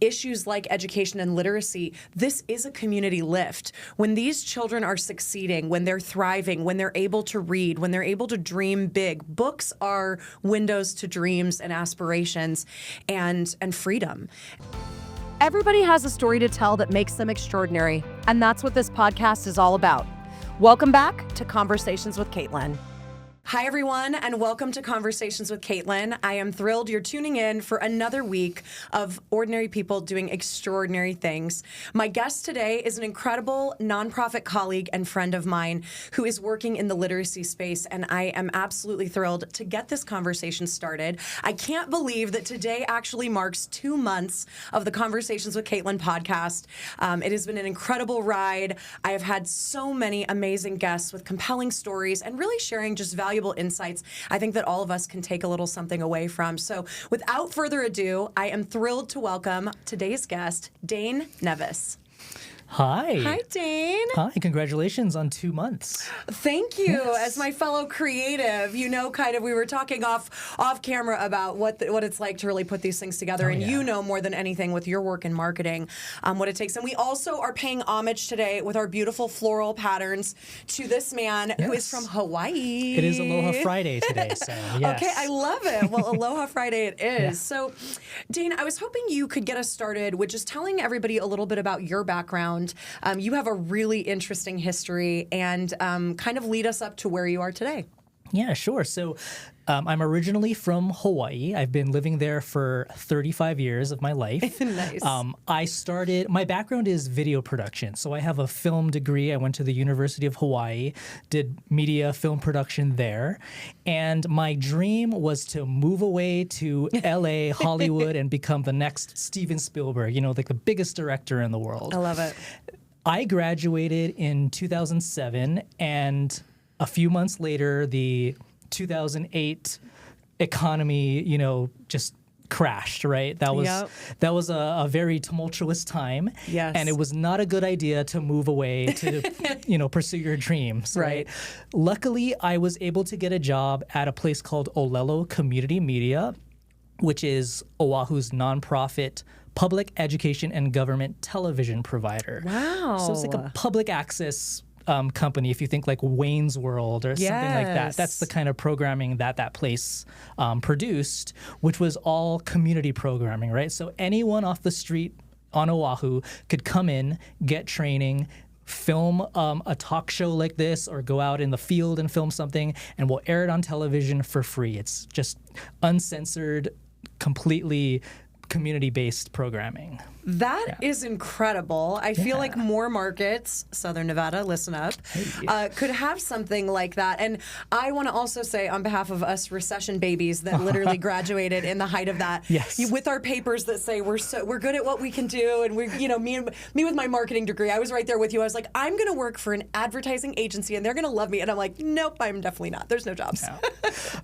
issues like education and literacy, this is a community lift. When these children are succeeding, when they're thriving, when they're able to read, when they're able to dream big, books are windows to dreams and aspirations and freedom. Everybody has a story to tell that makes them extraordinary, and that's what this podcast is all about. Welcome back to Conversations with Caitlin. Hi, everyone, and welcome to Conversations with Caitlin. I am thrilled you're tuning in for another week of ordinary people doing extraordinary things. My guest today is an incredible nonprofit colleague and friend of mine who is working in the literacy space, and I am absolutely thrilled to get this conversation started. I can't believe that today actually marks 2 months of the Conversations with Caitlin podcast. It has been an incredible ride. I have had so many amazing guests with compelling stories and really sharing just valuable insights I think that all of us can take a little something away from. So without further ado, I am thrilled to welcome today's guest, Dane Neves. Hi. Hi, Dane. Hi, congratulations on 2 months. Thank you. Yes. As my fellow creative, you know, kind of, we were talking off camera about what it's like to really put these things together. And you know more than anything with your work in marketing, what it takes. And we also are paying homage today with our beautiful floral patterns to this man who is from Hawaii. It is Aloha Friday today, so yes. Okay, I love it. Well, Aloha Friday it is. Yeah. So, Dane, I was hoping you could get us started with just telling everybody a little bit about your background. You have a really interesting history and kind of lead us up to where you are today. Yeah, sure. So I'm originally from Hawaii. I've been living there for 35 years of my life. Nice. My background is video production. So I have a film degree. I went to the University of Hawaii, did media film production there. And my dream was to move away to LA, Hollywood, and become the next Steven Spielberg, you know, like the biggest director in the world. I love it. I graduated in 2007, and a few months later, the 2008 economy, you know, just crashed, right? That was a very tumultuous time. Yes. And it was not a good idea to move away to, you know, pursue your dreams, right? Luckily, I was able to get a job at a place called Olelo Community Media, which is Oahu's nonprofit public education and government television provider. Wow. So it's like a public access company, if you think like Wayne's World or something like that. That's the kind of programming that place produced, which was all community programming, right? So anyone off the street on Oahu could come in, get training, film a talk show like this, or go out in the field and film something, and we'll air it on television for free. It's just uncensored, completely community-based programming. That is incredible. I feel like more markets, Southern Nevada, listen up, could have something like that. And I want to also say on behalf of us recession babies that literally graduated in the height of that, with our papers that say we're good at what we can do, and we, you know, me with my marketing degree, I was right there with you. I was like, I'm going to work for an advertising agency and they're going to love me. And I'm like, nope, I'm definitely not. There's no jobs. No.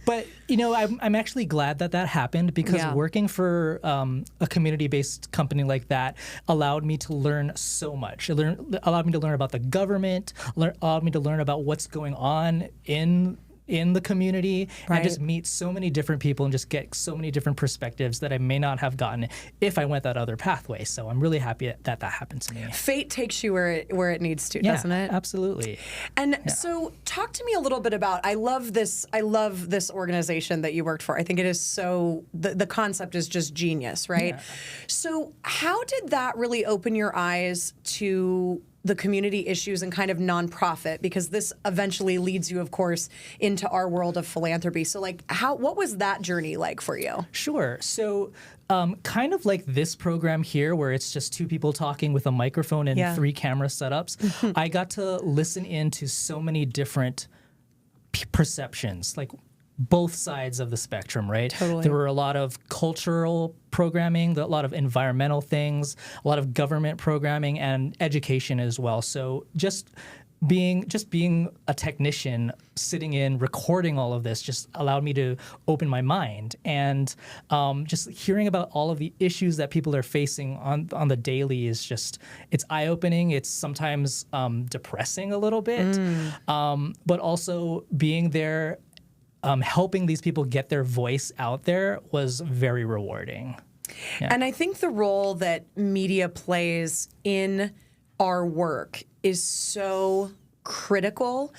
But you know, I'm actually glad that happened, because working for a community-based company like that allowed me to learn so much. It allowed me to learn about the government, allowed me to learn about what's going on in the community, and just meet so many different people and just get so many different perspectives that I may not have gotten if I went that other pathway. So I'm really happy that happened to me. Fate takes you where it needs to, doesn't it? Absolutely. And so talk to me a little bit about, I love this organization that you worked for. I think it is the concept is just genius, right? Yeah. So how did that really open your eyes to the community issues and kind of nonprofit, because this eventually leads you, of course, into our world of philanthropy. So like what was that journey like for you? Sure. So kind of like this program here, where it's just two people talking with a microphone and 3 camera setups, I got to listen into so many different perceptions, like both sides of the spectrum, right? Totally. There were a lot of cultural programming, a lot of environmental things, a lot of government programming, and education as well. So just being a technician, sitting in, recording all of this just allowed me to open my mind. And just hearing about all of the issues that people are facing on the daily is just, it's eye-opening. It's sometimes depressing a little bit. But also being there, helping these people get their voice out there was very rewarding. Yeah. And I think the role that media plays in our work is so critical.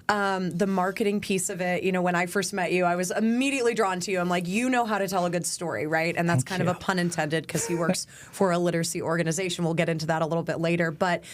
The marketing piece of it, when I first met you, I was immediately drawn to you. I'm like, you know how to tell a good story, right? And that's kind of a pun intended because he works for a literacy organization. We'll get into that a little bit later. But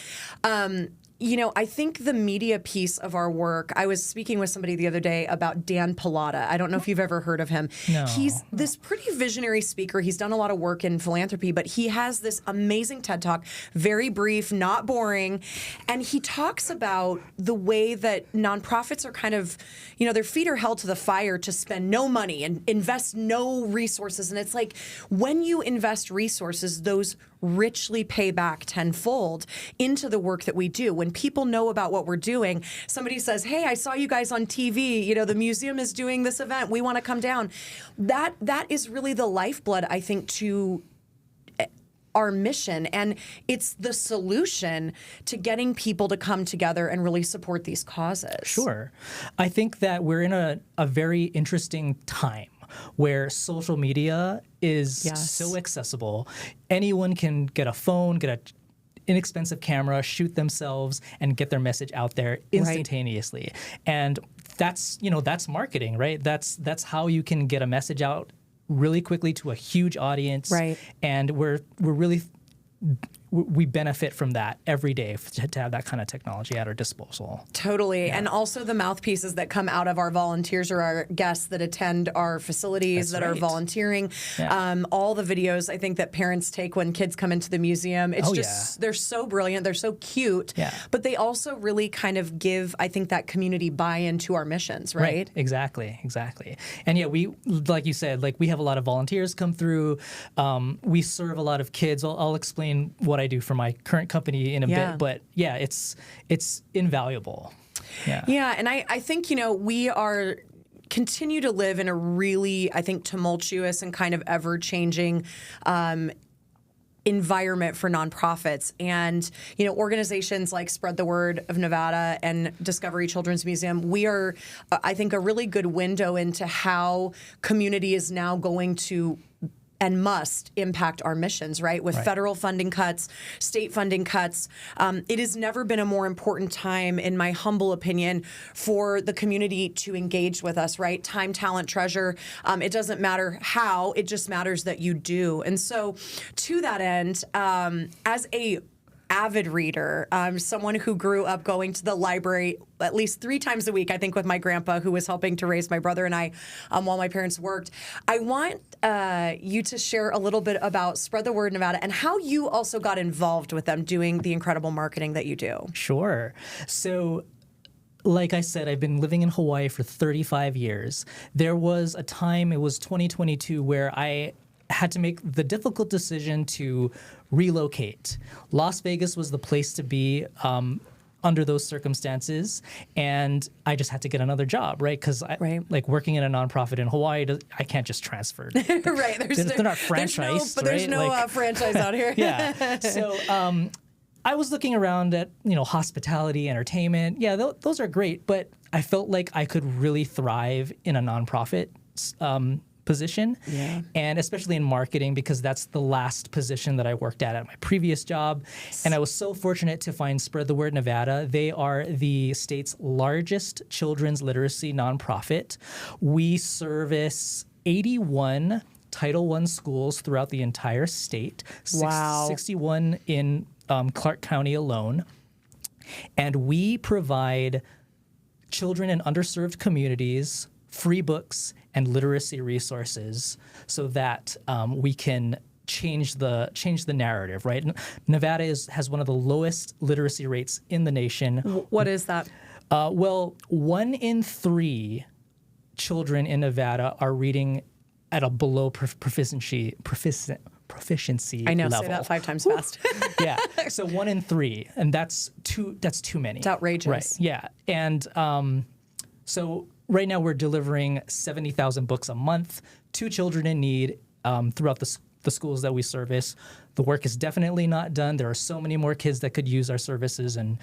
I think the media piece of our work, I was speaking with somebody the other day about Dan Pallotta. I don't know if you've ever heard of him. No. He's this pretty visionary speaker. He's done a lot of work in philanthropy, but he has this amazing TED Talk, very brief, not boring. And he talks about the way that nonprofits are kind of, their feet are held to the fire to spend no money and invest no resources. And it's like when you invest resources, those richly pay back tenfold into the work that we do. When people know about what we're doing, somebody says, hey, I saw you guys on TV, the museum is doing this event, we want to come down. That is really the lifeblood, I think, to our mission, and it's the solution to getting people to come together and really support these causes. Sure. I think that we're in a very interesting time where social media is so accessible. Anyone can get a phone, get an inexpensive camera, shoot themselves, and get their message out there instantaneously. Right. And that's marketing, right? That's how you can get a message out really quickly to a huge audience. Right. And we benefit from that every day to have that kind of technology at our disposal. Totally. Yeah. And also the mouthpieces that come out of our volunteers or our guests that attend our facilities are volunteering. Yeah. All the videos I think that parents take when kids come into the museum, it's they're so brilliant. They're so cute. Yeah. But they also really kind of give, I think, that community buy-in to our missions, right? Exactly. And we, like you said, we have a lot of volunteers come through. We serve a lot of kids. I'll explain what I do for my current company in a bit, but it's invaluable. Yeah, and I think we are continue to live in a really, I think, tumultuous and kind of ever-changing environment for nonprofits, and organizations like Spread the Word of Nevada and Discovery Children's Museum. We are, I think, a really good window into how community is now going to and must impact our missions, right? With federal funding cuts, state funding cuts. It has never been a more important time, in my humble opinion, for the community to engage with us, right? Time, talent, treasure. It doesn't matter how, it just matters that you do. And so to that end, as a avid reader, someone who grew up going to the library at least 3 times a week, I think, with my grandpa, who was helping to raise my brother and I while my parents worked. I want you to share a little bit about Spread the Word Nevada and how you also got involved with them doing the incredible marketing that you do. Sure. So, like I said, I've been living in Hawaii for 35 years. There was a time, it was 2022, where I had to make the difficult decision to relocate. Las Vegas was the place to be under those circumstances, and I just had to get another job, right? Because working in a nonprofit in Hawaii, I can't just transfer. Right, they're not franchised, there's no franchise out here. Yeah, so I was looking around at hospitality, entertainment. Yeah, those are great, but I felt like I could really thrive in a nonprofit position, and especially in marketing, because that's the last position that I worked at my previous job. And I was so fortunate to find Spread the Word Nevada. They are the state's largest children's literacy nonprofit. We service 81 Title I schools throughout the entire state. Wow. 61 in Clark County alone. And we provide children in underserved communities free books and literacy resources so that we can change the narrative, right? Nevada has one of the lowest literacy rates in the nation. What is that? Well, 1 in 3 children in Nevada are reading at a below proficiency I know, level. say that 5 times fast. Yeah, so 1 in 3, and that's too many. It's outrageous. Right, yeah. And so right now we're delivering 70,000 books a month to children in need throughout the schools that we service. The work is definitely not done. There are so many more kids that could use our services and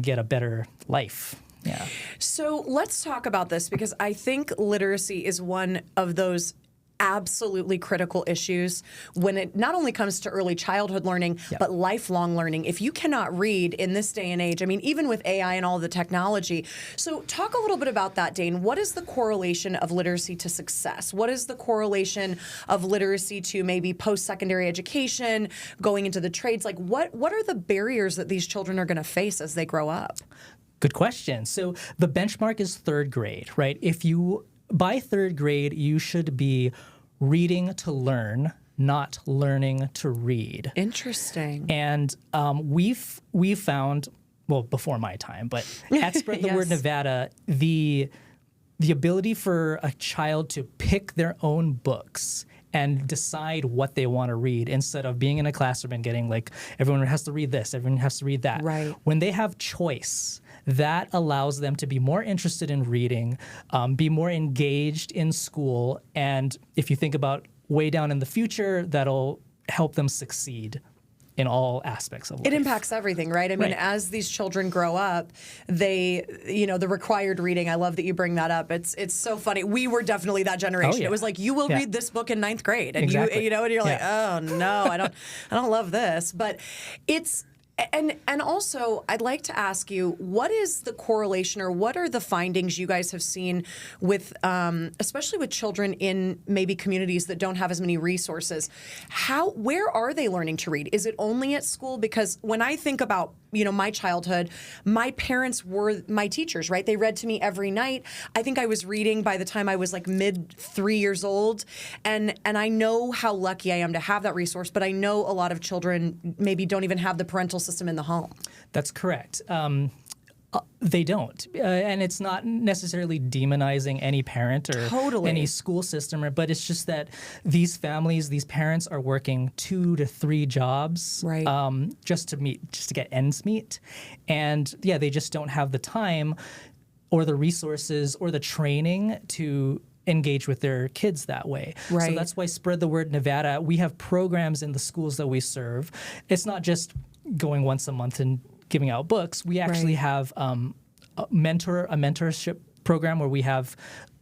get a better life. Yeah. So let's talk about this, because I think literacy is one of those absolutely critical issues when it not only comes to early childhood learning, but lifelong learning. If you cannot read in this day and age, I mean, even with AI and all the technology. So talk a little bit about that, Dane. What is the correlation of literacy to success? What is the correlation of literacy to maybe post-secondary education, going into the trades? Like, what are the barriers that these children are going to face as they grow up? Good question. So the benchmark is third grade, right? By third grade, you should be reading to learn, not learning to read. Interesting. And we've found, well, before my time, but at Spread the Word Nevada, the ability for a child to pick their own books and decide what they want to read instead of being in a classroom and getting like, everyone has to read this, everyone has to read that. Right. When they have choice, that allows them to be more interested in reading, be more engaged in school, and if you think about way down in the future, that'll help them succeed in all aspects of life. It impacts everything, right? I mean, as these children grow up, the required reading, I love that you bring that up. It's so funny. We were definitely that generation. It was like, you will read this book in 9th grade. And and you're like, oh no, I don't love this. But it's, and also, I'd like to ask you, what is the correlation or what are the findings you guys have seen with, especially with children in maybe communities that don't have as many resources? Where are they learning to read? Is it only at school? Because when I think about, my childhood, my parents were my teachers, right? They read to me every night. I think I was reading by the time I was like mid 3 years old. And I know how lucky I am to have that resource, but I know a lot of children maybe don't even have the parental system in the home. That's correct. They don't. And it's not necessarily demonizing any parent or any school system, but it's just that these families, these parents are working 2 to 3 jobs just to get ends meet. And they just don't have the time or the resources or the training to engage with their kids that way. Right. So that's why Spread the Word Nevada, we have programs in the schools that we serve. It's not just going once a month and giving out books. We actually have a mentorship program where we have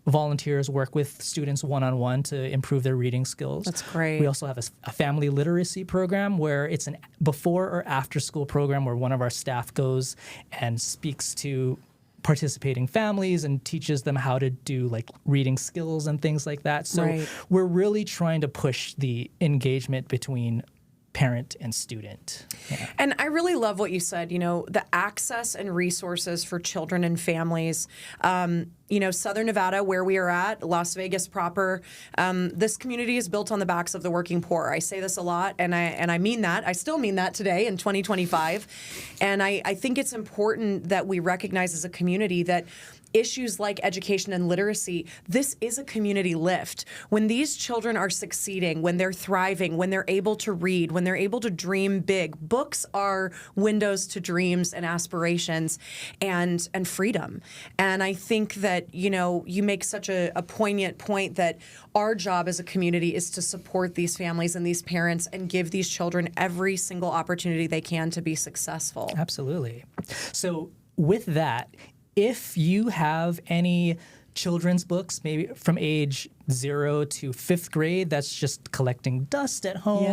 volunteers work with students one-on-one to improve their reading skills. That's great. We also have a family literacy program where it's an before or after school program where one of our staff goes and speaks to participating families and teaches them how to do like reading skills and things like that. So we're really trying to push the engagement between parent and student. Yeah. And I really love what you said, the access and resources for children and families. Southern Nevada, where we are at, Las Vegas proper, this community is built on the backs of the working poor. I say this a lot, and I mean that. I still mean that today in 2025. And I think it's important that we recognize as a community that issues like education and literacy, this is a community lift. When these children are succeeding, when they're thriving, when they're able to read, when they're able to dream big, books are windows to dreams and aspirations and freedom. And I think that, you make such a poignant point that our job as a community is to support these families and these parents and give these children every single opportunity they can to be successful. Absolutely. So with that, if you have any children's books, maybe from age 0 to 5th grade, that's just collecting dust at home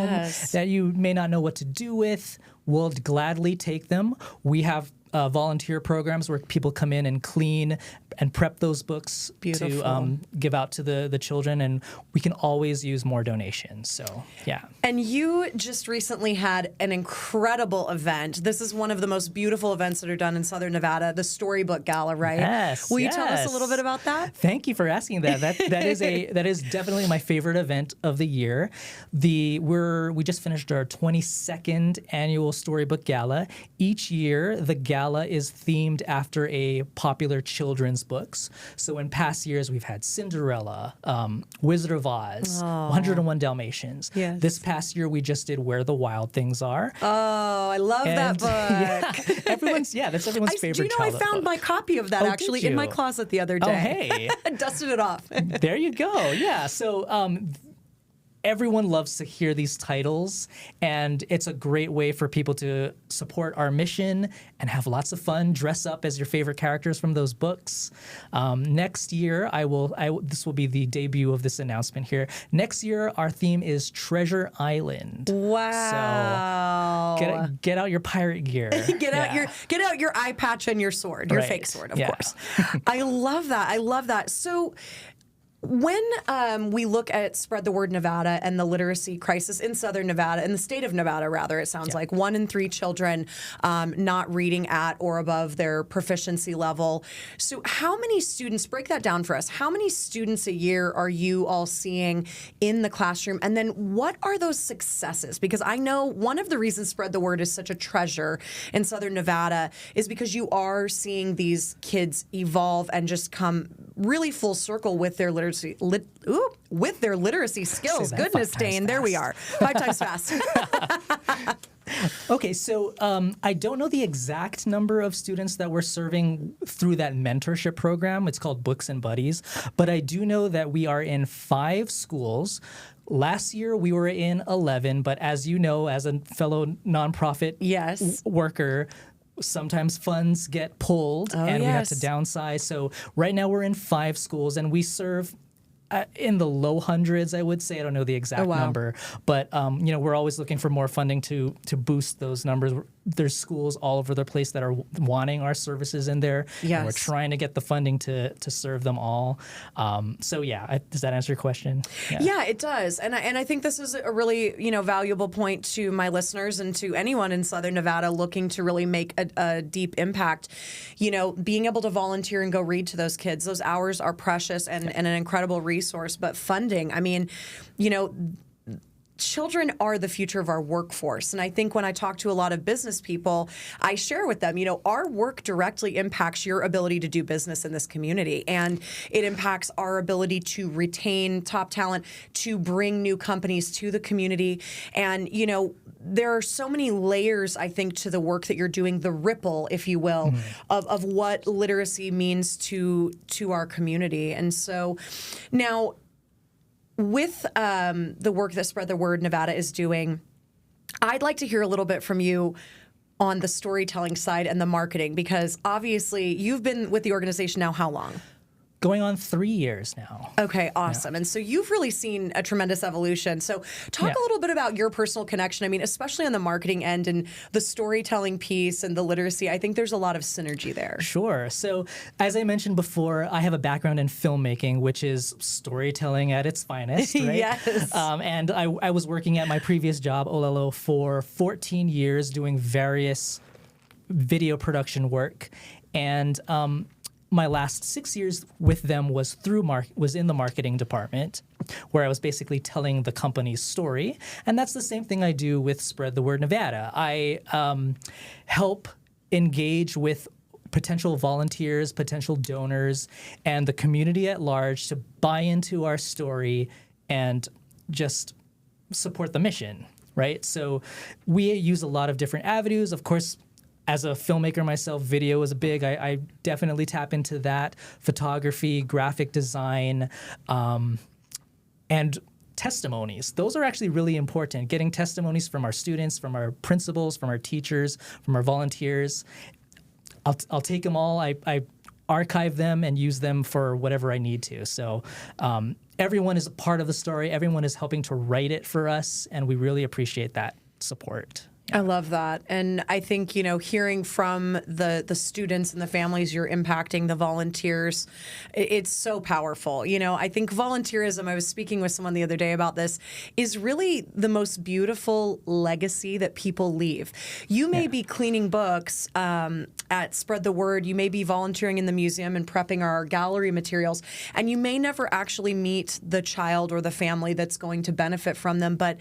that you may not know what to do with, we'll gladly take them. We have volunteer programs where people come in and clean and prep those books to give out to the children, and we can always use more donations. So, yeah. And you just recently had an incredible event. This is one of the most beautiful events that are done in Southern Nevada, the Storybook Gala, right? Yes. Will you tell us a little bit about that? Thank you for asking that. That is definitely my favorite event of the year. We just finished our 22nd annual Storybook Gala. Each year, the gala is themed after a popular children's books. So in past years, we've had Cinderella, Wizard of Oz, 101 Dalmatians. Yes. This past year, we just did Where the Wild Things Are. Oh, I love that book. That's everyone's favorite. Do you know I found my copy of that actually in my closet the other day? Oh, hey. I dusted it off. There you go. Yeah. So everyone loves to hear these titles, and it's a great way for people to support our mission and have lots of fun, dress up as your favorite characters from those books. Next year, this will be the debut of this announcement here. Next year, our theme is Treasure Island. Wow. So get out your pirate gear. Get out your eye patch and your sword, your fake sword, of course. I love that. So when we look at Spread the Word Nevada and the literacy crisis in Southern Nevada, in the state of Nevada, rather, it sounds like 1 in 3 children not reading at or above their proficiency level. So how many students, break that down for us, how many students a year are you all seeing in the classroom? And then what are those successes? Because I know one of the reasons Spread the Word is such a treasure in Southern Nevada is because you are seeing these kids evolve and just come really full circle with their literacy skills. Goodness, Dane, there we are. 5 times fast. Okay, so I don't know the exact number of students that we're serving through that mentorship program. It's called Books and Buddies. But I do know that we are in 5 schools. Last year, we were in 11. But as you know, as a fellow nonprofit worker, sometimes funds get pulled and we have to downsize. So right now we're in 5 schools and we serve in the low hundreds, I would say. I don't know the exact number, but we're always looking for more funding to boost those numbers. There's schools all over the place that are wanting our services in there. And we're trying to get the funding to serve them all. Does that answer your question? Yeah, it does. And I think this is a really valuable point to my listeners and to anyone in Southern Nevada looking to really make a deep impact. Being able to volunteer and go read to those kids, those hours are precious and an incredible resource. But funding, children are the future of our workforce. And I think when I talk to a lot of business people, I share with them, our work directly impacts your ability to do business in this community. And it impacts our ability to retain top talent, to bring new companies to the community. And, there are so many layers, I think, to the work that you're doing, the ripple, if you will, of what literacy means to our community. And so now, with the work that Spread the Word Nevada is doing, I'd like to hear a little bit from you on the storytelling side and the marketing, because obviously you've been with the organization now how long? Going on 3 years now. Okay, awesome. And so you've really seen a tremendous evolution. So talk a little bit about your personal connection. Especially on the marketing end and the storytelling piece and the literacy. I think there's a lot of synergy there. Sure. So as I mentioned before, I have a background in filmmaking, which is storytelling at its finest, right? Yes. And I was working at my previous job, Olelo, for 14 years doing various video production work. And my last 6 years with them was in the marketing department, where I was basically telling the company's story. And that's the same thing I do with Spread the Word Nevada. I help engage with potential volunteers, potential donors, and the community at large to buy into our story and just support the mission, right? So we use a lot of different avenues. Of course, as a filmmaker myself, video is big. I definitely tap into that. Photography, graphic design, and testimonies. Those are actually really important. Getting testimonies from our students, from our principals, from our teachers, from our volunteers. I'll take them all. I archive them and use them for whatever I need to. So everyone is a part of the story. Everyone is helping to write it for us, and we really appreciate that support. I love that. And I think, hearing from the students and the families you're impacting, the volunteers, it's so powerful. I think volunteerism, I was speaking with someone the other day about this, is really the most beautiful legacy that people leave. You may be cleaning books at Spread the Word. You may be volunteering in the museum and prepping our gallery materials. And you may never actually meet the child or the family that's going to benefit from them. But,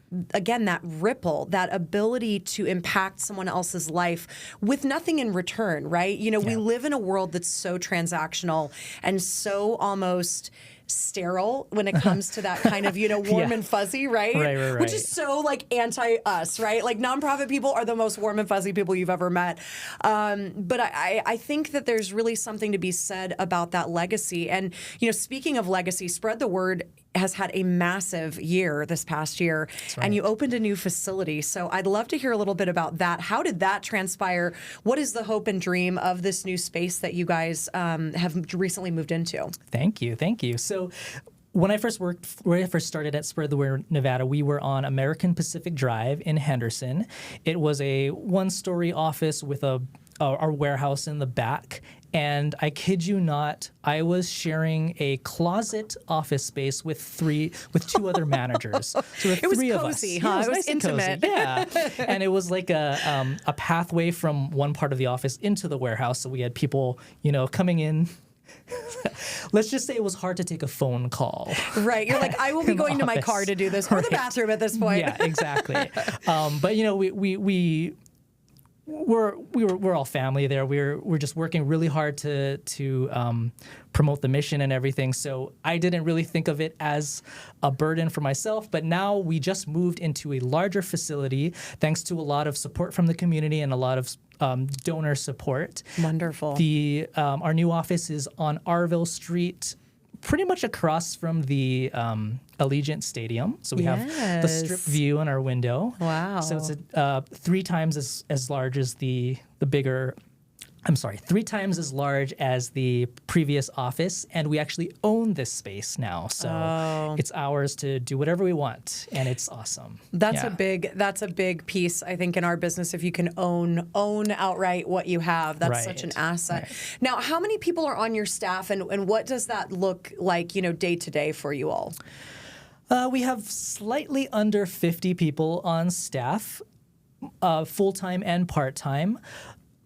that ripple, that ability to impact someone else's life with nothing in return, right? We live in a world that's so transactional and so almost sterile when it comes to that kind of, warm and fuzzy, right? Right. Which is so like anti-us, right? Like nonprofit people are the most warm and fuzzy people you've ever met. But I think that there's really something to be said about that legacy. And, speaking of legacy, Spread the Word has had a massive year this past year, and you opened a new facility. So I'd love to hear a little bit about that. How did that transpire? What is the hope and dream of this new space that you guys have recently moved into? Thank you. So when I first started at Spread the Word Nevada, we were on American Pacific Drive in Henderson. It was a one-story office with our warehouse in the back. And I kid you not, I was sharing a closet office space with two other managers. So it was three cozy, of us. huh? Yeah, it was nice intimate. Yeah, and it was like a pathway from one part of the office into the warehouse. So we had people, coming in. Let's just say it was hard to take a phone call. Right. You're like, I will be going to my car to do this, or the bathroom at this point. Yeah, exactly. But we're all family there. We're just working really hard to promote the mission and everything. So I didn't really think of it as a burden for myself. But now we just moved into a larger facility thanks to a lot of support from the community and a lot of donor support. Wonderful. Our new office is on Arville Street, pretty much across from the Allegiant Stadium. So we have the strip view in our window. Wow. So it's 3 times as large as three times as large as the previous office, and we actually own this space now. So it's ours to do whatever we want, and it's awesome. That's a big piece, I think, in our business. If you can own outright what you have, that's such an asset. Right. Now, how many people are on your staff, and what does that look like, day to day for you all? We have slightly under 50 people on staff, full-time and part-time.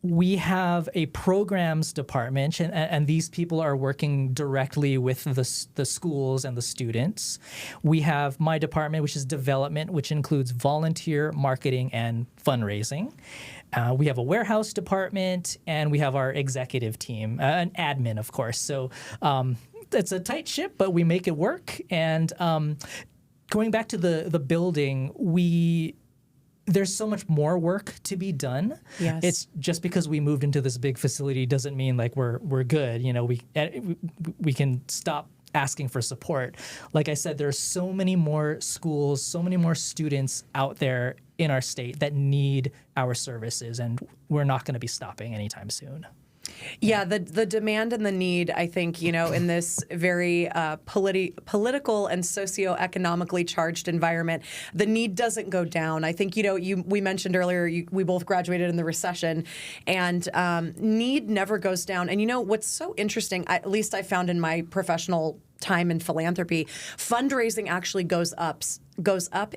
We have a programs department, and these people are working directly with the schools and the students. We have my department, which is development, which includes volunteer, marketing, and fundraising. We have a warehouse department, and we have our executive team, an admin, of course. So it's a tight ship, but we make it work. And going back to the building, there's so much more work to be done. Yes. It's just because we moved into this big facility doesn't mean like we're good. We can stop asking for support. Like I said, there's so many more schools, so many more students out there in our state that need our services, and we're not going to be stopping anytime soon. Yeah, the demand and the need, I think, in this very political and socioeconomically charged environment, the need doesn't go down. I think, we mentioned earlier, we both graduated in the recession, and need never goes down. And what's so interesting, at least I found in my professional time in philanthropy, fundraising actually goes up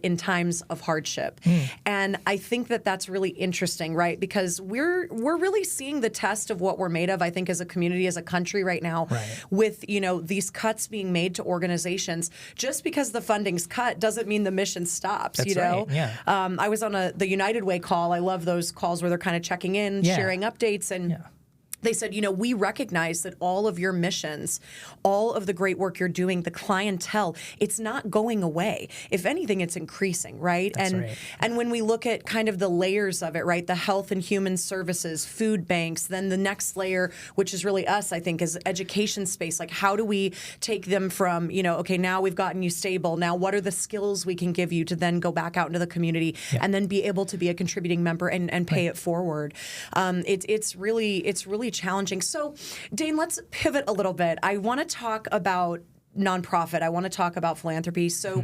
in times of hardship. And I think that that's really interesting, right? Because we're really seeing the test of what we're made of, I think, as a community, as a country right now, with, these cuts being made to organizations. Just because the funding's cut doesn't mean the mission stops, That's right. Yeah. I was on the United Way call. I love those calls where they're kind of checking in, sharing updates, and they said, we recognize that all of your missions, all of the great work you're doing, the clientele, it's not going away. If anything, it's increasing, right? That's right. And when we look at kind of the layers of it, right, the health and human services, food banks, then the next layer, which is really us, I think, is education space. Like, how do we take them from, okay, now we've gotten you stable. Now, what are the skills we can give you to then go back out into the community and then be able to be a contributing member and pay it forward? It's really challenging. So, Dane, let's pivot a little bit. I want to talk about nonprofit. I want to talk about philanthropy. So,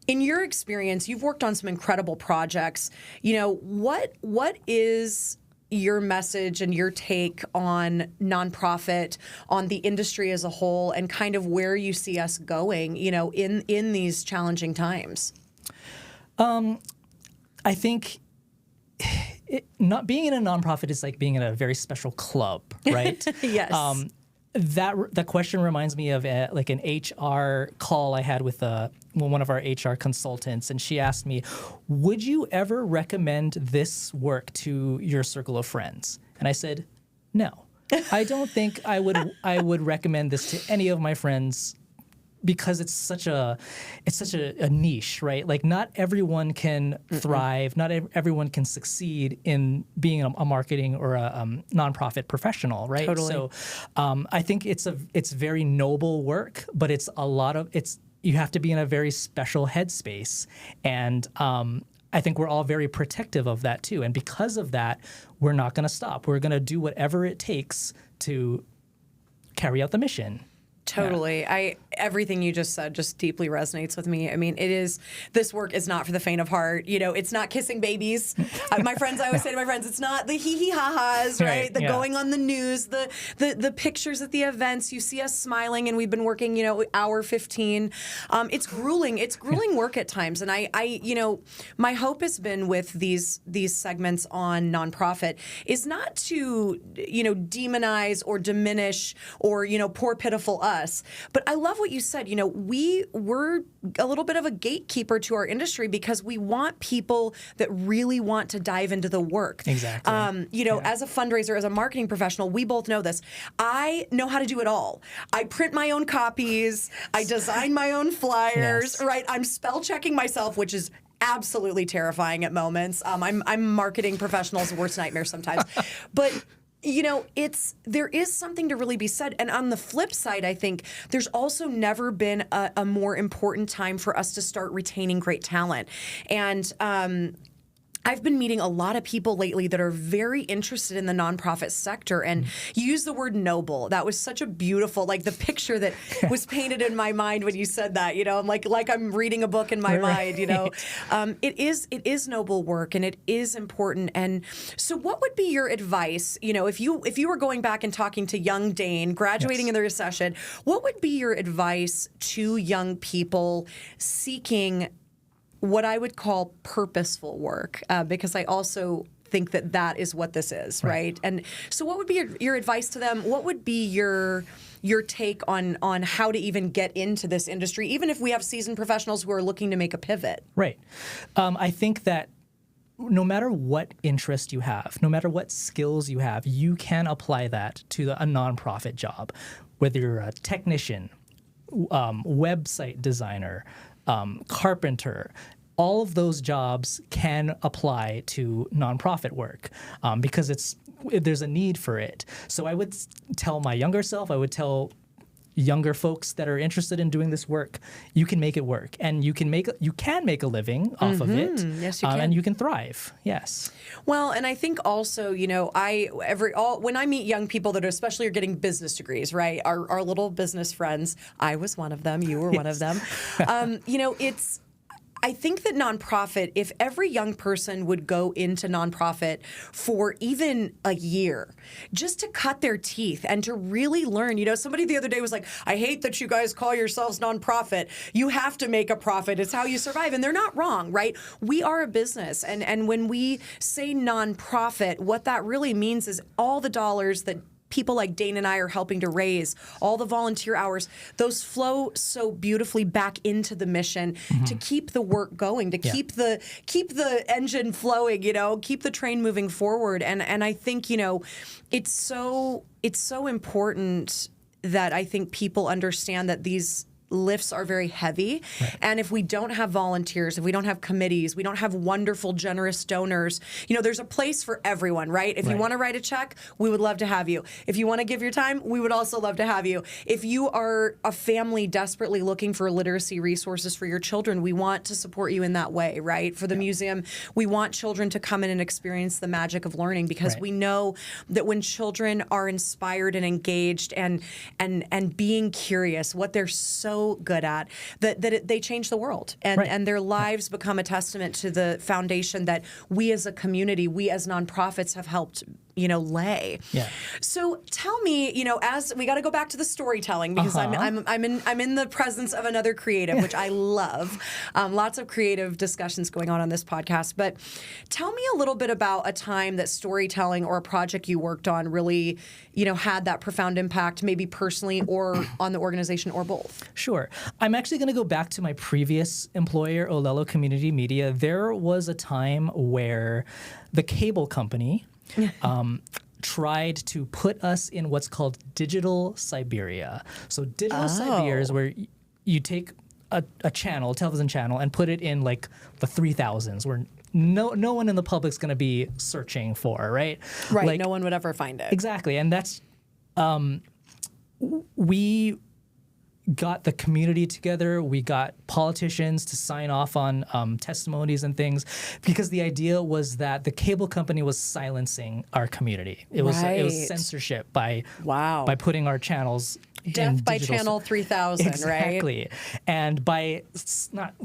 in your experience, you've worked on some incredible projects. What is your message and your take on nonprofit, on the industry as a whole, and kind of where you see us going, in these challenging times? I think not being in a nonprofit is like being in a very special club, right? Yes. That question reminds me of an HR call I had with one of our HR consultants, and she asked me, "Would you ever recommend this work to your circle of friends?" And I said, "No, I don't think I would recommend this to any of my friends because it's such a niche, right? Like not everyone can thrive, not everyone can succeed in being a marketing or a nonprofit professional, right? Totally. So I think it's very noble work, but you have to be in a very special headspace, and I think we're all very protective of that too. And because of that, we're not going to stop. We're going to do whatever it takes to carry out the mission. Totally. Yeah. Everything you just said just deeply resonates with me. I mean, this work is not for the faint of heart. You know, it's not kissing babies. I always say to my friends, it's not the hee-hee ha-has, right? The going on the news, the pictures at the events. You see us smiling and we've been working, hour 15. It's grueling. It's grueling work at times. And my hope has been with these segments on nonprofit is not to, demonize or diminish or, poor pitiful us. But I love what you said. We're a little bit of a gatekeeper to our industry because we want people that really want to dive into the work. Exactly. As a fundraiser, as a marketing professional, we both know this. I know how to do it all. I print my own copies. I design my own flyers, right? I'm spell checking myself, which is absolutely terrifying at moments. I'm marketing professional's worst nightmare sometimes. But there is something to really be said. And on the flip side, I think there's also never been a more important time for us to start retaining great talent. And I've been meeting a lot of people lately that are very interested in the nonprofit sector, and you use the word noble. That was such a beautiful, the picture that was painted in my mind when you said that. I'm like I'm reading a book in my mind. It is noble work and it is important. And so, what would be your advice? If you were going back and talking to young Dane, graduating in the recession, what would be your advice to young people seeking what I would call purposeful work, because I also think that is what this is, right? And so what would be your advice to them? What would be your take on how to even get into this industry, even if we have seasoned professionals who are looking to make a pivot? Right. I think that no matter what interest you have, no matter what skills you have, you can apply that to a nonprofit job, whether you're a technician, website designer, carpenter. All of those jobs can apply to nonprofit work because there's a need for it. So I would tell my younger self, I would tell younger folks that are interested in doing this work, you can make it work, and you can make a living off of it. Yes, you can. And you can thrive. Yes. Well, and I think also, when I meet young people that especially are getting business degrees, right? Our little business friends, I was one of them, you were one of them. I think that nonprofit, if every young person would go into nonprofit for even a year, just to cut their teeth and to really learn. Somebody the other day was like, I hate that you guys call yourselves nonprofit. You have to make a profit. It's how you survive. And they're not wrong, right? We are a business. And when we say nonprofit, what that really means is all the dollars that people like Dane and I are helping to raise, all the volunteer hours, those flow so beautifully back into the mission to keep the work going, to keep the engine flowing, keep the train moving forward. And I think, it's so important that I think people understand that these lifts are very heavy. Right. And if we don't have volunteers, if we don't have committees, we don't have wonderful, generous donors, there's a place for everyone, right? If you want to write a check, we would love to have you. If you want to give your time, we would also love to have you. If you are a family desperately looking for literacy resources for your children, we want to support you in that way, right? For the museum, we want children to come in and experience the magic of learning because we know that when children are inspired and engaged and being curious, what they're so good at, they change the world, and their lives become a testament to the foundation that we as a community, we as nonprofits have helped lay. Yeah. So tell me, as we got to go back to the storytelling because I'm in the presence of another creative, which I love. Lots of creative discussions going on this podcast. But tell me a little bit about a time that storytelling or a project you worked on really, had that profound impact, maybe personally or on the organization or both. Sure. I'm actually going to go back to my previous employer, Olelo Community Media. There was a time where the cable company tried to put us in what's called digital Siberia. So digital Siberia is where you take a channel, a television channel, and put it in like the 3000s where no one in the public's going to be searching for, right? Right. Like, no one would ever find it. Exactly. And that's, we got the community together. We got politicians to sign off on testimonies and things, because the idea was that the cable company was silencing our community. It was censorship by putting our channels Death by Channel 3000, exactly. right? And by, not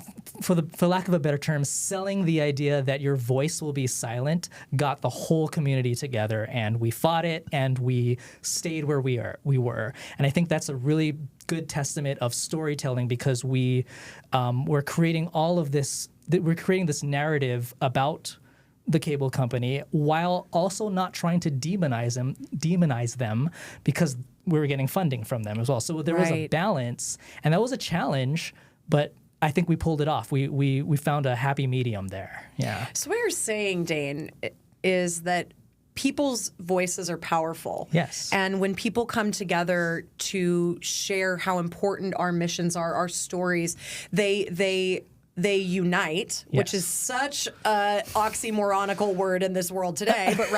for lack of a better term, selling the idea that your voice will be silent, got the whole community together, and we fought it, and we stayed where we were. And I think that's a really good testament of storytelling, because we're creating all of this. We're creating this narrative about the cable company while also not trying to demonize them, because we were getting funding from them as well. So there was a balance, and that was a challenge, but I think we pulled it off. We found a happy medium there. Yeah. So what you're saying, Dane, is that people's voices are powerful. Yes. And when people come together to share how important our missions are, our stories, they unite, which is such a oxymoronical word in this world today, but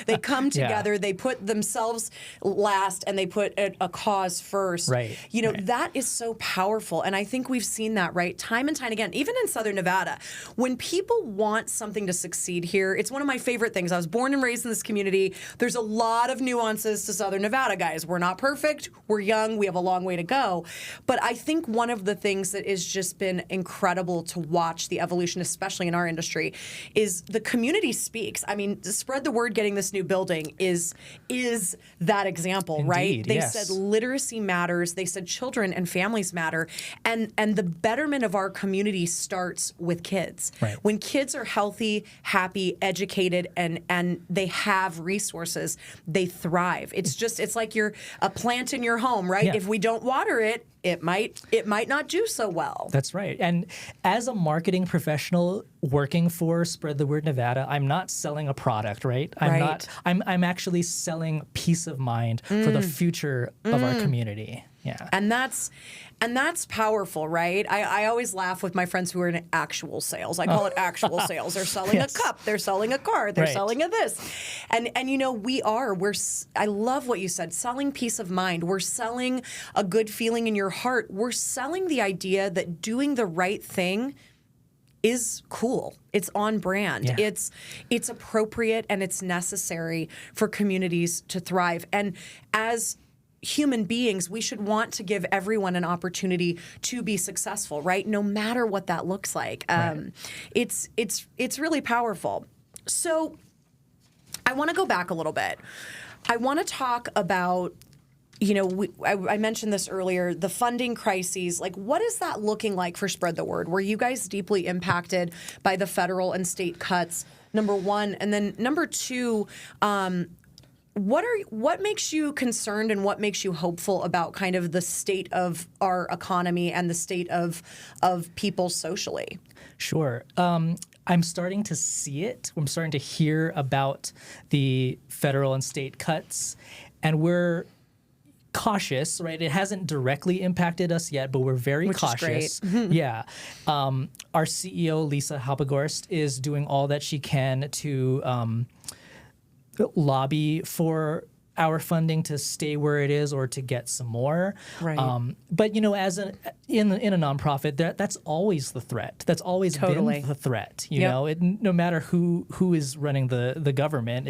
they come together, they put themselves last, and they put a cause first. Right. That is so powerful. And I think we've seen that, time and time again, even in Southern Nevada. When people want something to succeed here, it's one of my favorite things. I was born and raised in this community. There's a lot of nuances to Southern Nevada, guys. We're not perfect. We're young. We have a long way to go. But I think one of the things that has just been incredible to watch the evolution, especially in our industry, is the community speaks. I mean, spread the word. Getting this new building is that example, Indeed, right? They yes. said literacy matters. They said children and families matter, and the betterment of our community starts with kids. Right. When kids are healthy, happy, educated, and they have resources, they thrive. It's like you're a plant in your home, right? Yeah. If we don't water it, it might not do so well. That's right. And as a marketing professional working for Spread the Word Nevada, I'm not selling a product, right? I'm actually selling peace of mind for the future of our community. Yeah. And that's powerful, right? I always laugh with my friends who are in actual sales. I call it actual sales. They're selling a cup. They're selling a car. They're selling a this. And I love what you said, selling peace of mind. We're selling a good feeling in your heart. We're selling the idea that doing the right thing is cool. It's on brand. Yeah. It's appropriate, and it's necessary for communities to thrive. And as human beings, we should want to give everyone an opportunity to be successful, right? No matter what that looks like. It's really powerful. So I want to go back a little bit. I want to talk about, I mentioned this earlier, the funding crises. Like, what is that looking like for Spread the Word? Were you guys deeply impacted by the federal and state cuts, number one? And then number two, what makes you concerned and what makes you hopeful about kind of the state of our economy and the state of people socially? Sure. I'm starting to see it. I'm starting to hear about the federal and state cuts, and we're cautious, right? It hasn't directly impacted us yet, but we're very cautious. Is great. Yeah. Our CEO, Lisa Habegorst, is doing all that she can to lobby for our funding to stay where it is or to get some more. Right. But in a nonprofit, that's always the threat. That's always been the threat. No matter who is running the government,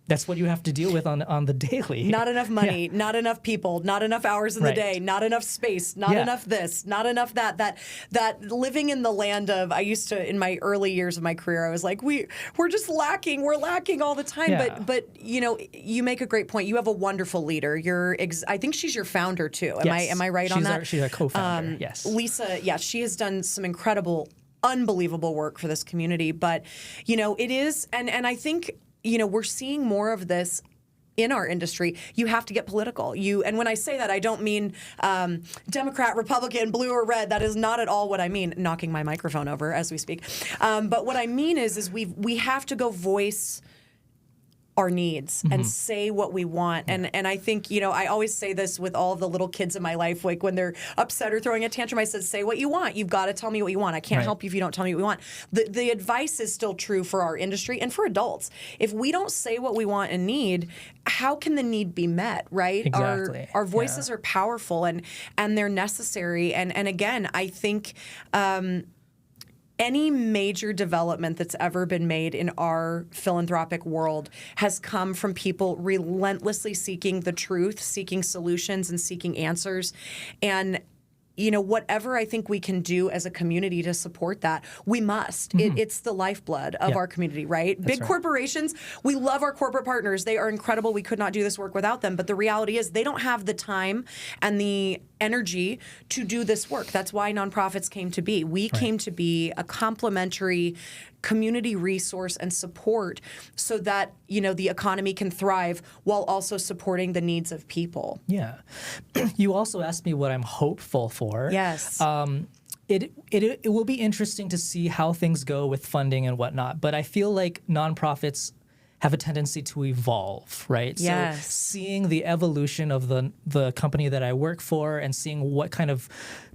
that's what you have to deal with on the daily. Not enough money, not enough people, not enough hours in the day, not enough space, not enough this, not enough that. That living in the land of, I used to, in my early years of my career, I was like, we're just lacking. We're lacking all the time. Yeah. But you make a great point. You have a wonderful leader. I think she's your founder too. Am I right on that? She's our co-founder. Yes. Lisa, she has done some incredible, unbelievable work for this community. But it is, and I think, we're seeing more of this in our industry. You have to get political. And when I say that, I don't mean Democrat, Republican, blue or red. That is not at all what I mean. Knocking my microphone over as we speak. But what I mean is we have to go voice our needs and say what we want. And I think, I always say this with all of the little kids in my life, like when they're upset or throwing a tantrum, I said, say what you want. You've got to tell me what you want. I can't help you if you don't tell me what you want. The advice is still true for our industry and for adults. If we don't say what we want and need, how can the need be met, right? Exactly. Our voices are powerful and they're necessary. And again, I think any major development that's ever been made in our philanthropic world has come from people relentlessly seeking the truth, seeking solutions, and seeking answers. And whatever I think we can do as a community to support that, we must. It's the lifeblood of our community, right? Big corporations, we love our corporate partners. They are incredible. We could not do this work without them. But the reality is they don't have the time and the energy to do this work. That's why nonprofits came to be. We came to be a complementary community resource and support so that, the economy can thrive while also supporting the needs of people. Yeah. You also asked me what I'm hopeful for. Yes. It will be interesting to see how things go with funding and whatnot, but I feel like nonprofits have a tendency to evolve, right? Yes. So seeing the evolution of the company that I work for and seeing what kind of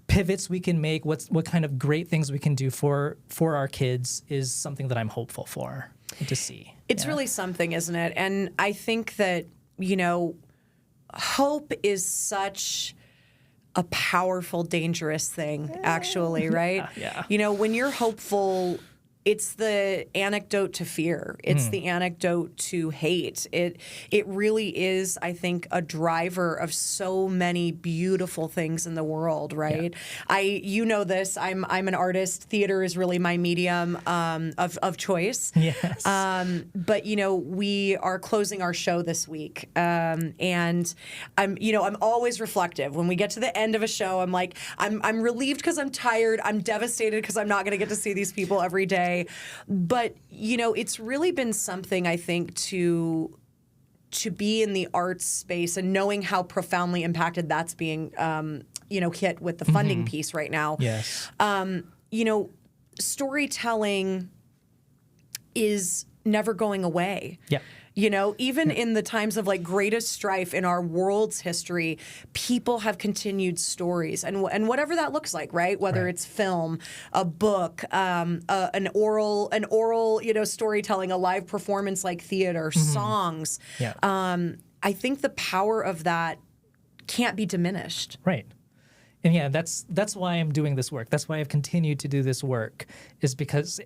pivots we can make, what kind of great things we can do for our kids is something that I'm hopeful for to see. It's really something, isn't it? And I think that, hope is such a powerful, dangerous thing, actually, right? Yeah. When you're hopeful, it's the antidote to fear. It's the antidote to hate. It really is, I think, a driver of so many beautiful things in the world, right? Yeah. This. I'm an artist. Theater is really my medium of choice. Yes. But we are closing our show this week, and I'm always reflective. When we get to the end of a show, I'm like, I'm relieved because I'm tired. I'm devastated because I'm not going to get to see these people every day. But, it's really been something, I think, to be in the arts space and knowing how profoundly impacted that's being, hit with the funding piece right now. Yes. Storytelling is never going away. Yeah. Even in the times of greatest strife in our world's history, people have continued stories, and whatever that looks like, right? Whether it's film, a book, an oral, storytelling, a live performance like theater, songs. Yeah. I think the power of that can't be diminished. Right. And yeah, that's why I'm doing this work. That's why I've continued to do this work, is because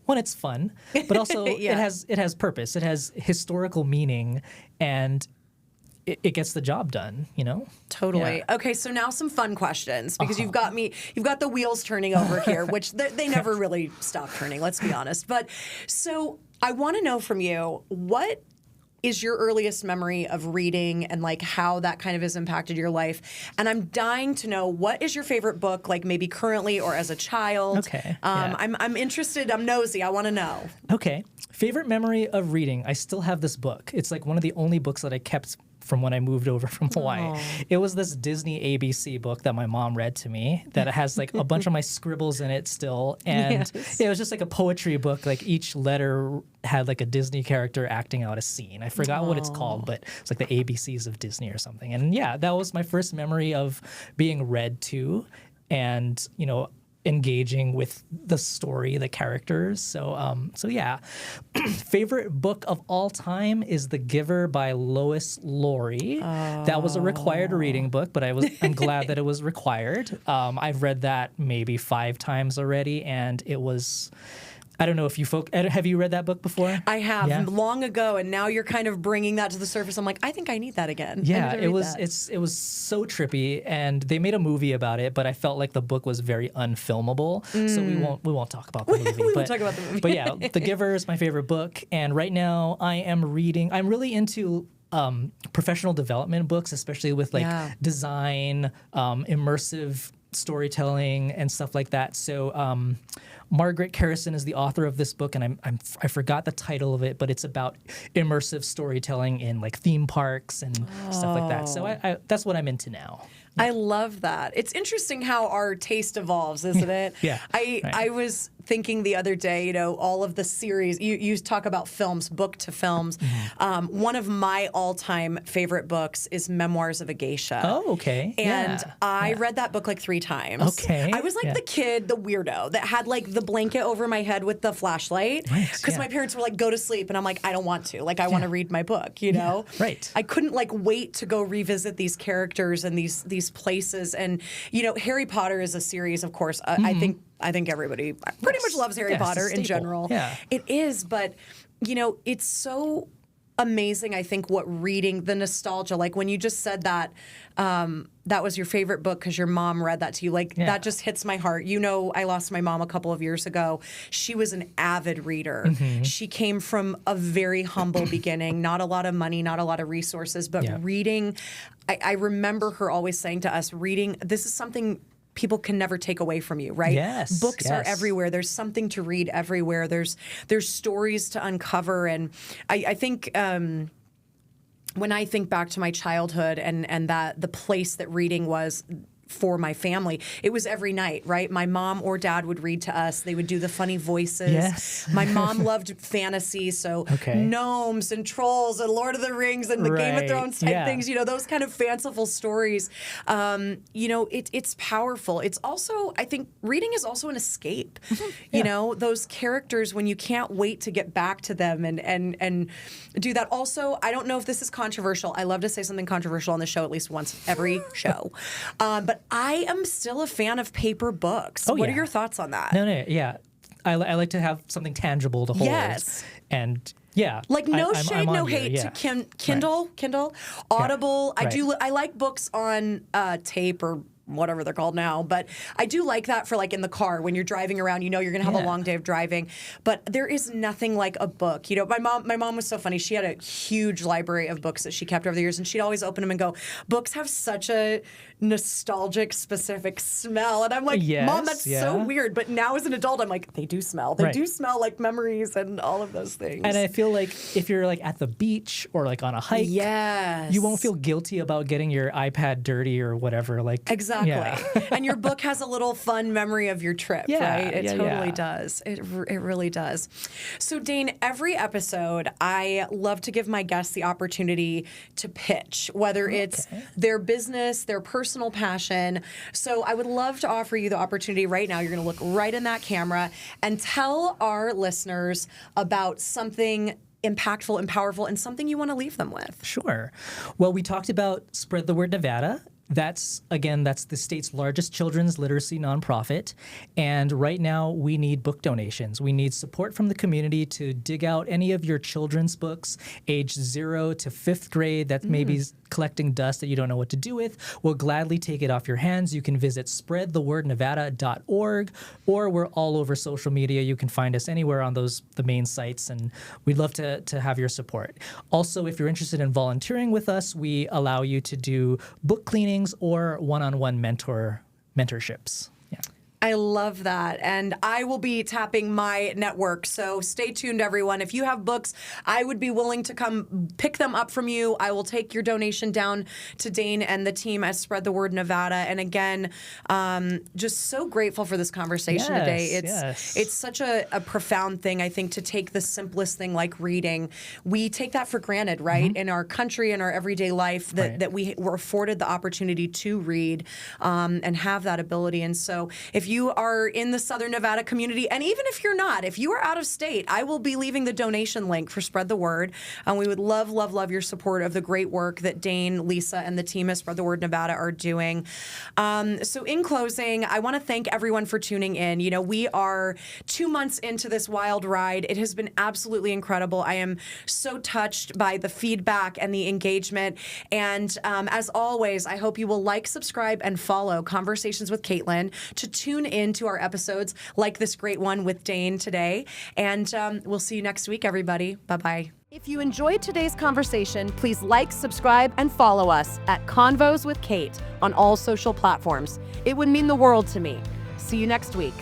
one, it's fun, but also it has purpose. It has historical meaning, and it gets the job done, Totally. Yeah. Okay, so now some fun questions, because you've got the wheels turning over here, which they never really stop turning, let's be honest. But so I want to know from you, what is your earliest memory of reading and how that kind of has impacted your life? And I'm dying to know, what is your favorite book, maybe currently or as a child? Okay. I'm interested. I'm nosy. I want to know. Okay. Favorite memory of reading. I still have this book. It's one of the only books that I kept from when I moved over from Hawaii. Oh. It was this Disney ABC book that my mom read to me that has a bunch of my scribbles in it still. And it was just a poetry book. Each letter had a Disney character acting out a scene. I forgot what it's called, but it's the ABCs of Disney or something. And that was my first memory of being read to and, engaging with the story, the characters. So yeah. Favorite book of all time is The Giver by Lois Lowry. That was a required reading book, but I'm glad that it was required. I've read that maybe 5 times already, and it was, I don't know if have you read that book before? I have, long ago, and now you're kind of bringing that to the surface. I'm like, I think I need that again. Yeah, it was so trippy, and they made a movie about it, but I felt like the book was very unfilmable, so we won't talk about the movie. We won't talk about the movie. But yeah, The Giver is my favorite book, and right now I'm really into professional development books, especially with design, immersive storytelling and stuff like that. So Margaret Carrison is the author of this book, and I forgot the title of it, but it's about immersive storytelling in theme parks and stuff like that. So I that's what I'm into now. I love that. It's interesting how our taste evolves, isn't it? Yeah. I was thinking the other day, all of the series, you talk about films, book to films. One of my all-time favorite books is Memoirs of a Geisha. Oh, okay. And I read that book like 3 times. Okay. I was like the kid, the weirdo that had like the blanket over my head with the flashlight. Because my parents were like, go to sleep. And I'm like, I don't want to. Like, I want to read my book, know? Right. I couldn't like wait to go revisit these characters and these places. And, Harry Potter is a series, of course. I think everybody pretty much loves Harry Potter in general. Yeah. It is, but, it's so amazing, I think, what reading, the nostalgia, like when you just said that that was your favorite book because your mom read that to you, like that just hits my heart. I lost my mom a couple of years ago. She was an avid reader. She came from a very humble beginning, not a lot of money, not a lot of resources, but reading, I remember her always saying to us, reading, this is something people can never take away from you, right? Yes. Books are everywhere. There's something to read everywhere. There's stories to uncover. And I think when I think back to my childhood and that the place that reading was for my family, it was every night, right? My mom or dad would read to us. They would do the funny voices. Yes. My mom loved fantasy, so gnomes and trolls and Lord of the Rings and the Game of Thrones type things, those kind of fanciful stories. It's powerful. It's also, I think, reading is also an escape. Those characters, when you can't wait to get back to them and do that. Also, I don't know if this is controversial. I love to say something controversial on the show at least once every show. But I am still a fan of paper books. What are your thoughts on that? No, yeah. I like to have something tangible to hold. Yes. And like no I'm shade, no on hate here, to Kindle, Audible. Yeah. I like books on tape or whatever they're called now, but I do like that for like in the car when you're driving around, you're going to have a long day of driving, but there is nothing like a book. My mom was so funny. She had a huge library of books that she kept over the years, and she'd always open them and go, books have such a nostalgic specific smell. And I'm like, Mom, that's so weird. But now as an adult, I'm like, they do smell. They do smell like memories and all of those things. And I feel like if you're like at the beach or like on a hike, you won't feel guilty about getting your iPad dirty or whatever. Like Exactly. And your book has a little fun memory of your trip, right? It totally does. It really does. So Dane, every episode, I love to give my guests the opportunity to pitch, whether it's their business, their personal passion. So I would love to offer you the opportunity right now. You're going to look right in that camera and tell our listeners about something impactful and powerful and something you want to leave them with. Sure. Well, we talked about Spread the Word Nevada. That's the state's largest children's literacy nonprofit. And right now, we need book donations. We need support from the community to dig out any of your children's books, age 0 to 5th grade, that maybe collecting dust that you don't know what to do with. We'll gladly take it off your hands. You can visit spreadthewordnevada.org, or we're all over social media. You can find us anywhere on the main sites, and we'd love to have your support. Also, if you're interested in volunteering with us, we allow you to do book cleanings or one-on-one mentorships. I love that. And I will be tapping my network. So stay tuned, everyone. If you have books, I would be willing to come pick them up from you. I will take your donation down to Dane and the team at Spread the Word Nevada. And again, just so grateful for this conversation today. It's such a profound thing, I think, to take the simplest thing like reading. We take that for granted, right? In our country, in our everyday life, that we were afforded the opportunity to read and have that ability. And so if you are in the Southern Nevada community, and even if you're not, if you are out of state, I will be leaving the donation link for Spread the Word. And we would love, love, love your support of the great work that Dane, Lisa, and the team at Spread the Word Nevada are doing. So in closing, I want to thank everyone for tuning in. We are 2 months into this wild ride. It has been absolutely incredible. I am so touched by the feedback and the engagement. And as always, I hope you will like, subscribe, and follow Conversations with Caitlin to tune into our episodes like this great one with Dane today. And we'll see you next week, everybody. Bye-bye. If you enjoyed today's conversation, please like, subscribe, and follow us at Convos with Kate on all social platforms. It would mean the world to me. See you next week.